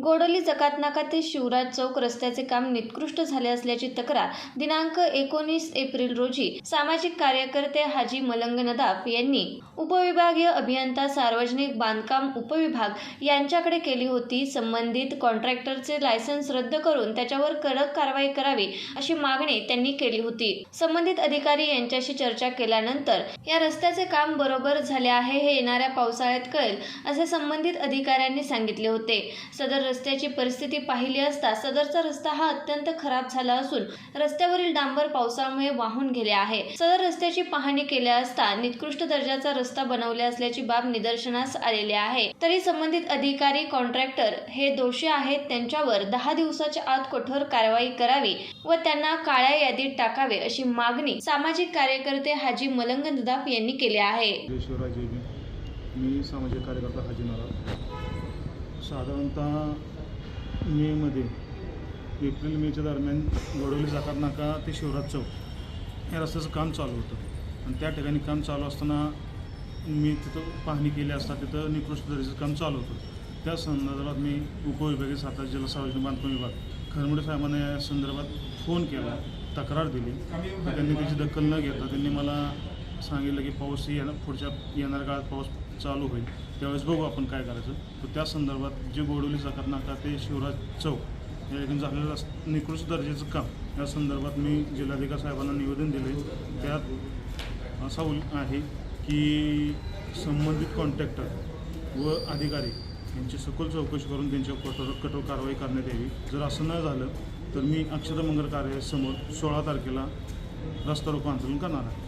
गोडोली जकातनाका ते शिवराज चौक रस्त्याचे काम निकृष्ट झाले असल्याची तक्रार दिनांक 19 एप्रिल रोजी सामाजिक कार्यकर्ते हाजी मलंग नदाफ यांनी उपविभागीय अभियंता सार्वजनिक बांधकाम उपविभाग यांच्याकडे केली होती। संबंधित कॉन्ट्रॅक्टरचे लायसन्स रद्द करून त्याच्यावर कडक कारवाई करावी अशी मागणी त्यांनी केली होती। संबंधित अधिकारी यांच्याशी चर्चा केल्यानंतर या रस्त्याचे काम बरोबर झाले आहे हे येणाऱ्या पावसाळ्यात कळेल असे संबंधित अधिकाऱ्यांनी सांगितले होते। सदर रस्त्याची परिस्थिती पाहिली असता सदरचा रस्ता हा अत्यंत खराब झाला असून रस्त्यावरील डांबर पावसामुळे वाहून गेले आहे। सदर रस्त्याची पाहणी केल्या असता निकृष्ट दर्जाचा रस्ता बनवले असल्याची बाब निदर्शनास आलेली आहे। तरी संबंधित अधिकारी कॉन्ट्रॅक्टर हे दोषी आहेत, त्यांच्यावर 10 दिवसाच्या आत कठोर कारवाई करावी व त्यांना काळ्या यादीत टाकावे अशी मागणी सामाजिक कार्यकर्ते हाजी मलंग नदाफ यांनी केली आहे। मी सामाजिक कार्यकर्ता हाजी नदाफ साधारणतः एप्रिल-मेच्या दरम्यान गोडोली जकातनाका ते शिवराज चौक या रस्त्याचं काम चालू होतं आणि त्या ठिकाणी काम चालू असताना मी तिथं पाहणी केली असता तिथं निकृष्ट दर्जाचं काम चालू होतं। त्या संदर्भात मी उपविभागीय सातारा जिल्हा सार्वजनिक बांधकाम विभाग खरमुडे साहेबांना या संदर्भात फोन केला, तक्रार दिली, तर त्यांनी त्याची दखल न घेता त्यांनी मला सांगितलं की पाऊस येणाऱ्या काळात पाऊस चालू होईल त्यावेळेस बघू आपण काय करायचं। तर त्या संदर्भात जे गोडोली जकातनाका ते शिवराज चौक या ठिकाणी झालेलं निकृष्ट दर्जाचं काम या संदर्भात मी जिल्हाधिकारी साहेबांना निवेदन दिले। त्यात असा आहे की संबंधित कॉन्ट्रॅक्टर व अधिकारी यांची सखोल चौकशी करून त्यांच्यावर कठोर कारवाई करण्यात यावी। जर असं न झालं तर मी अक्षता मंगल कार्यालयासमोर 16 तारखेला रस्ता रोको आंदोलन करणार आहे।